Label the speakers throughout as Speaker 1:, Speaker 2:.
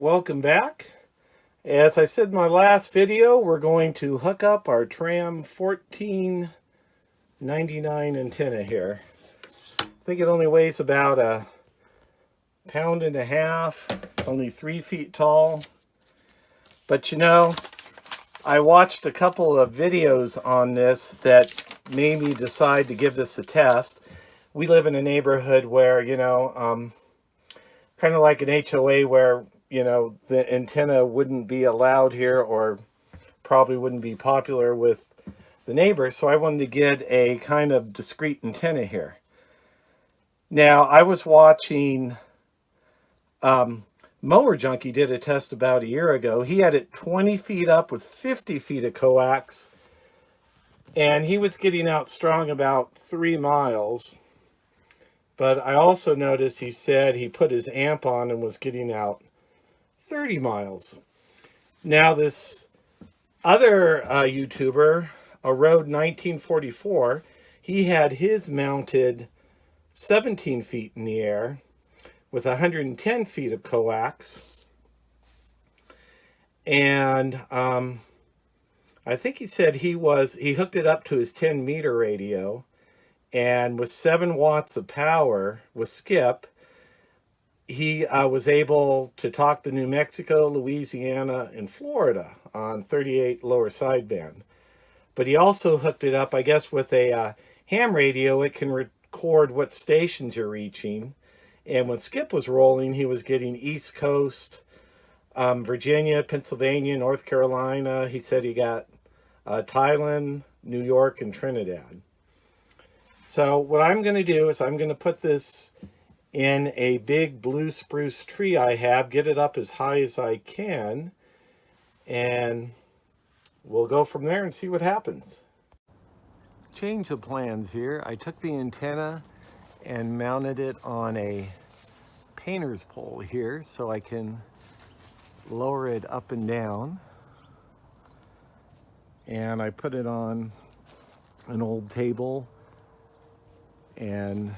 Speaker 1: Welcome back. As I said in my last video, we're going to hook up our Tram 1499 antenna here. I think it only weighs about a pound and a half. It's only 3 feet tall. But I watched a couple of videos on this that made me decide to give this a test. We live in a neighborhood where, kind of like an HOA where, the antenna wouldn't be allowed here or probably wouldn't be popular with the neighbors. So I wanted to get a kind of discrete antenna here. Now, I was watching Mower Junkie did a test about a year ago. He had it 20 feet up with 50 feet of coax, and he was getting out strong about 3 miles. But I also noticed he said he put his amp on and was getting out 30 miles. Now this other YouTuber, a Road 1944, he had his mounted 17 feet in the air with 110 feet of coax. And I think he said he hooked it up to his 10 meter radio, and with 7 watts of power with skip, he was able to talk to New Mexico, Louisiana, and Florida on 38 lower sideband. But he also hooked it up, I guess, with a ham radio. It can record what stations you're reaching. And when Skip was rolling, he was getting East Coast, Virginia, Pennsylvania, North Carolina. He said he got Thailand, New York, and Trinidad. So what I'm going to do is I'm going to put this in a big blue spruce tree I have, get it up as high as I can, and we'll go from there and see what happens. Change of plans here. I took the antenna and mounted it on a painter's pole here so I can lower it up and down. And I put it on an old table and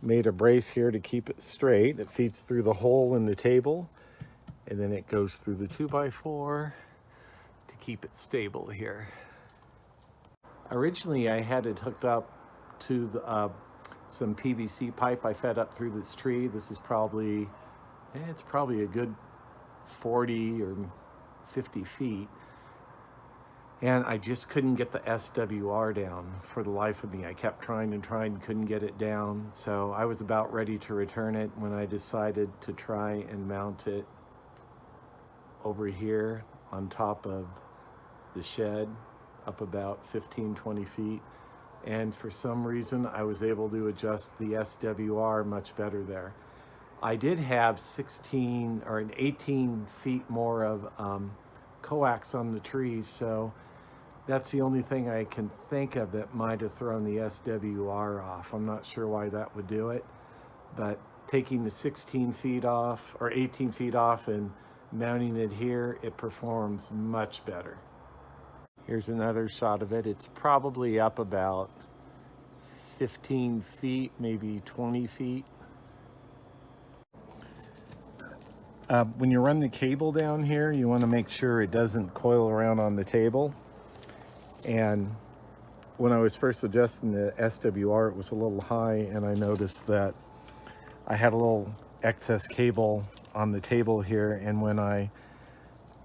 Speaker 1: made a brace here to keep it straight. It feeds through the hole in the table, and then it goes through the 2x4 to keep it stable here. Originally, I had it hooked up to some PVC pipe I fed up through this tree. This is probably a good 40 or 50 feet. And I just couldn't get the SWR down for the life of me. I kept trying and trying, couldn't get it down. So I was about ready to return it when I decided to try and mount it over here on top of the shed, up about 15-20 feet. And for some reason, I was able to adjust the SWR much better there. I did have 16 or 18 feet more of coax on the trees, so that's the only thing I can think of that might have thrown the SWR off. I'm not sure why that would do it, but taking the 16 feet off or 18 feet off and mounting it here, it performs much better. Here's another shot of it. It's probably up about 15 feet, maybe 20 feet. When you run the cable down here, you want to make sure it doesn't coil around on the table. And when I was first adjusting the SWR, it was a little high, and I noticed that I had a little excess cable on the table here, and when I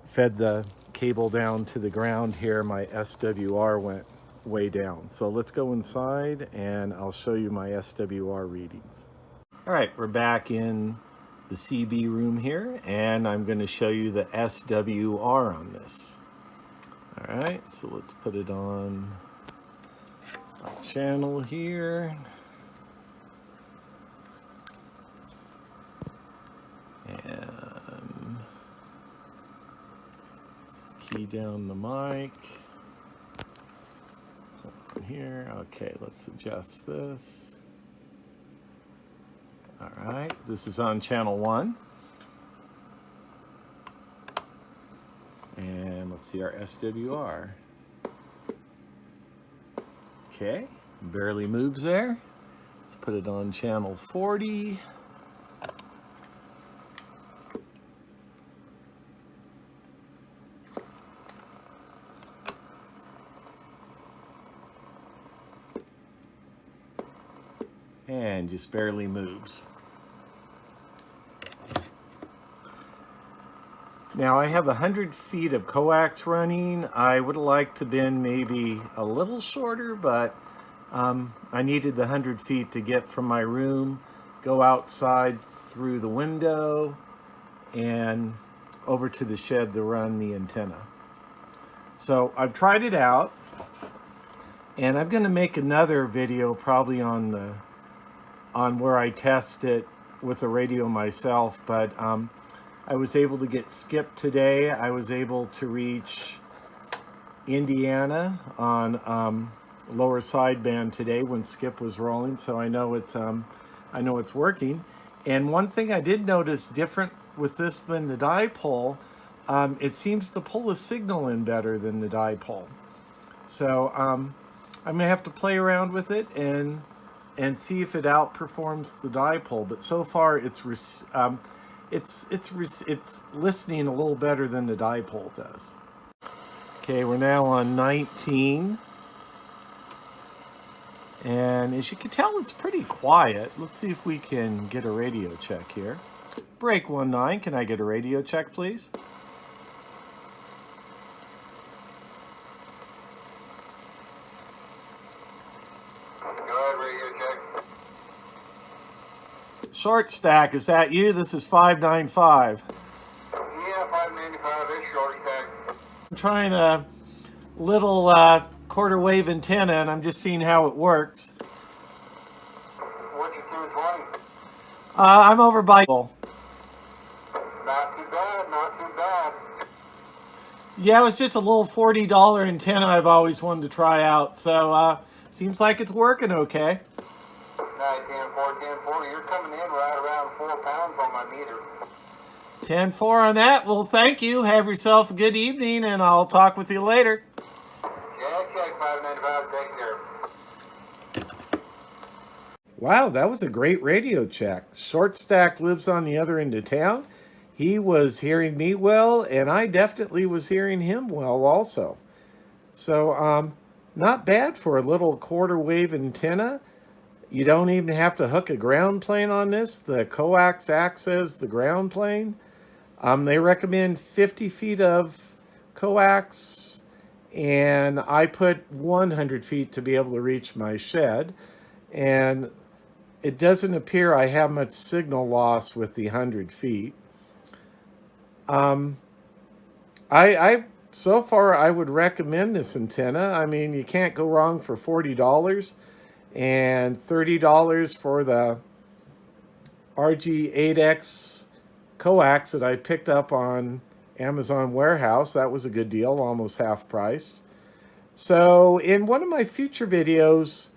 Speaker 1: fed the cable down to the ground here, my SWR went way down. So let's go inside and I'll show you my SWR readings. All right, we're back in the CB room here, and I'm going to show you the SWR on this. All right, so let's put it on our channel here. And let's key down the mic. Hold on here. Okay, let's adjust this. All right, this is on channel 1. And let's see our SWR. Okay, barely moves there. Let's put it on channel 40. and just barely moves. Now I have 100 feet of coax running. I would have liked to been maybe a little shorter, but I needed the 100 feet to get from my room, go outside through the window, and over to the shed to run the antenna. So I've tried it out, and I'm going to make another video probably on where I test it with the radio myself, but I was able to get Skip today. I was able to reach Indiana on lower sideband today when Skip was rolling, so I know it's working. And one thing I did notice different with this than the dipole, it seems to pull the signal in better than the dipole. So I'm gonna have to play around with it and see if it outperforms the dipole. But so far, it's listening a little better than the dipole does. Okay, we're now on 19. And as you can tell, it's pretty quiet. Let's see if we can get a radio check here. Break 19, can I get a radio check, please?
Speaker 2: Go ahead, radio check.
Speaker 1: Short stack, is that you? This is 595.
Speaker 2: Yeah, 595 is short stack.
Speaker 1: I'm trying a little quarter wave antenna, and I'm just seeing how it works.
Speaker 2: What's your 220?
Speaker 1: I'm over by.
Speaker 2: Not too bad, not too bad.
Speaker 1: Yeah, it was just a little $40 antenna I've always wanted to try out, so seems like it's working okay.
Speaker 2: 10-4, you're coming in right around 4 pounds on my meter.
Speaker 1: 10-4 on that. Well, thank you. Have yourself a good evening, and I'll talk with you later.
Speaker 2: Yeah, check 595, take care.
Speaker 1: Wow, that was a great radio check. Short Stack lives on the other end of town. He was hearing me well, and I definitely was hearing him well also. So, not bad for a little quarter wave antenna. You don't even have to hook a ground plane on this. The coax acts as the ground plane. They recommend 50 feet of coax, and I put 100 feet to be able to reach my shed. And it doesn't appear I have much signal loss with the 100 feet. So far, I would recommend this antenna. I mean, you can't go wrong for $40 and $30 for the RG8X coax that I picked up on Amazon Warehouse. That was a good deal, almost half price. So in one of my future videos,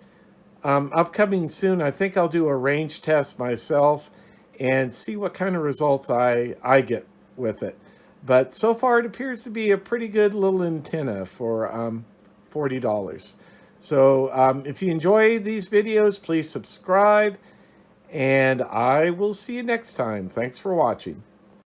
Speaker 1: upcoming soon, I think I'll do a range test myself and see what kind of results I get with it. But so far, it appears to be a pretty good little antenna for $40. So if you enjoy these videos, please subscribe, and I will see you next time. Thanks for watching.